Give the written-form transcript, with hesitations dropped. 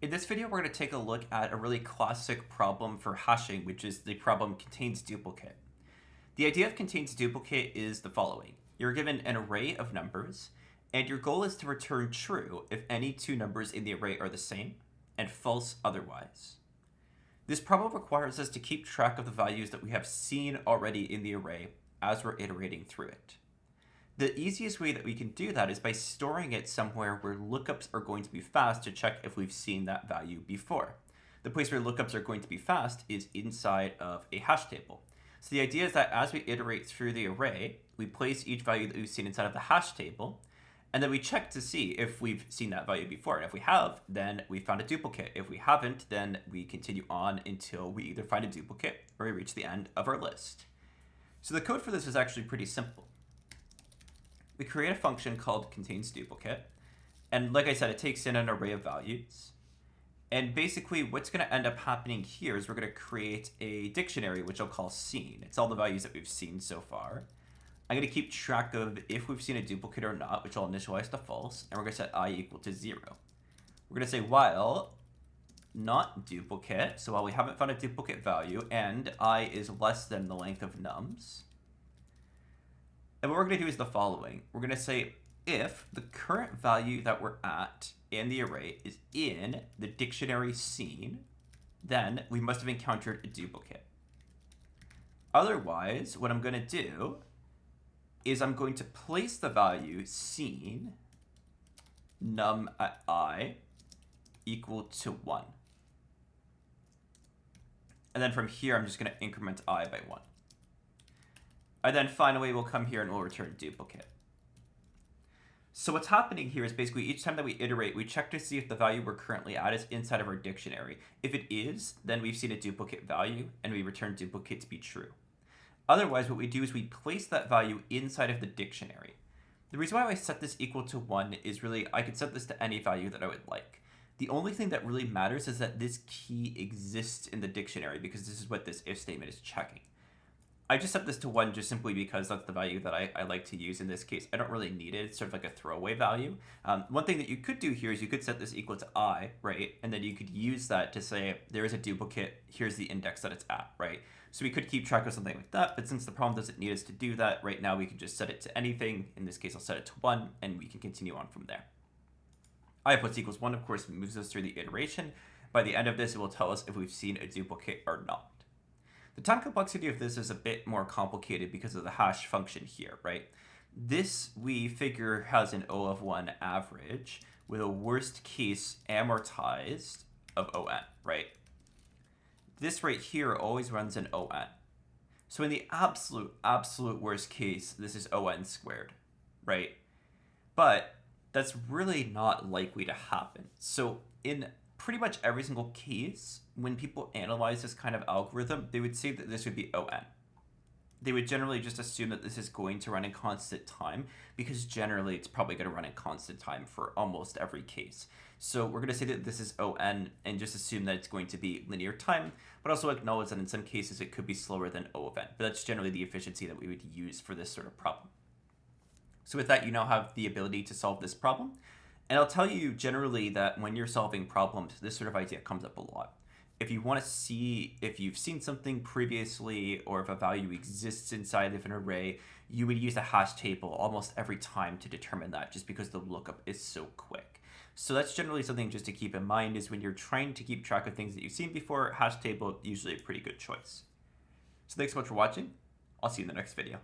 In this video, we're going to take a look at a really classic problem for hashing, which is the problem contains duplicate. The idea of contains duplicate is the following. You're given an array of numbers, and your goal is to return true if any two numbers in the array are the same, and false otherwise. This problem requires us to keep track of the values that we have seen already in the array as we're iterating through it. The easiest way that we can do that is by storing it somewhere where lookups are going to be fast to check if we've seen that value before. The place where lookups are going to be fast is inside of a hash table. So the idea is that as we iterate through the array, we place each value that we've seen inside of the hash table, and then we check to see if we've seen that value before. And if we have, then we found a duplicate. If we haven't, then we continue on until we either find a duplicate or we reach the end of our list. So the code for this is actually pretty simple. We create a function called contains duplicate, and like I said, it takes in an array of values. And basically what's going to end up happening here is we're going to create a dictionary, which I'll call seen. It's all the values that we've seen so far. I'm going to keep track of if we've seen a duplicate or not, which I'll initialize to false, and we're going to set I equal to 0. We're going to say while not duplicate, so while we haven't found a duplicate value, and I is less than the length of nums. And what we're going to do is the following. We're going to say if the current value that we're at in the array is in the dictionary seen, then we must have encountered a duplicate. Otherwise, what I'm going to do is I'm going to place the value seen num at I equal to 1. And then from here, I'm just going to increment I by 1. And then finally, we'll come here and we'll return duplicate. So what's happening here is basically each time that we iterate, we check to see if the value we're currently at is inside of our dictionary. If it is, then we've seen a duplicate value, and we return duplicate to be true. Otherwise, what we do is we place that value inside of the dictionary. The reason why I set this equal to 1 is really I could set this to any value that I would like. The only thing that really matters is that this key exists in the dictionary, because this is what this if statement is checking. I just set this to 1 just simply because that's the value that I like to use in this case. I don't really need it. It's sort of like a throwaway value. One thing that you could do here is you could set this equal to I, right? And then you could use that to say there is a duplicate. Here's the index that it's at, right? So we could keep track of something like that. But since the problem doesn't need us to do that, right now we can just set it to anything. In this case, I'll set it to 1, and we can continue on from there. I plus equals 1, of course, moves us through the iteration. By the end of this, it will tell us if we've seen a duplicate or not. The time complexity of this is a bit more complicated because of the hash function here, right? This, we figure, has an O of 1 average with a worst case amortized of ON, right? This right here always runs an ON. So in the absolute worst case, this is ON squared, right? But that's really not likely to happen. So in pretty much every single case, when people analyze this kind of algorithm, they would say that this would be ON. They would generally just assume that this is going to run in constant time, because generally it's probably going to run in constant time for almost every case. So we're going to say that this is ON and just assume that it's going to be linear time, but also acknowledge that in some cases it could be slower than O of N. But that's generally the efficiency that we would use for this sort of problem. So with that, you now have the ability to solve this problem. And I'll tell you generally that when you're solving problems, this sort of idea comes up a lot. If you want to see if you've seen something previously or if a value exists inside of an array, you would use a hash table almost every time to determine that, just because the lookup is so quick. So that's generally something just to keep in mind, is when you're trying to keep track of things that you've seen before, hash table usually a pretty good choice. So thanks so much for watching. I'll see you in the next video.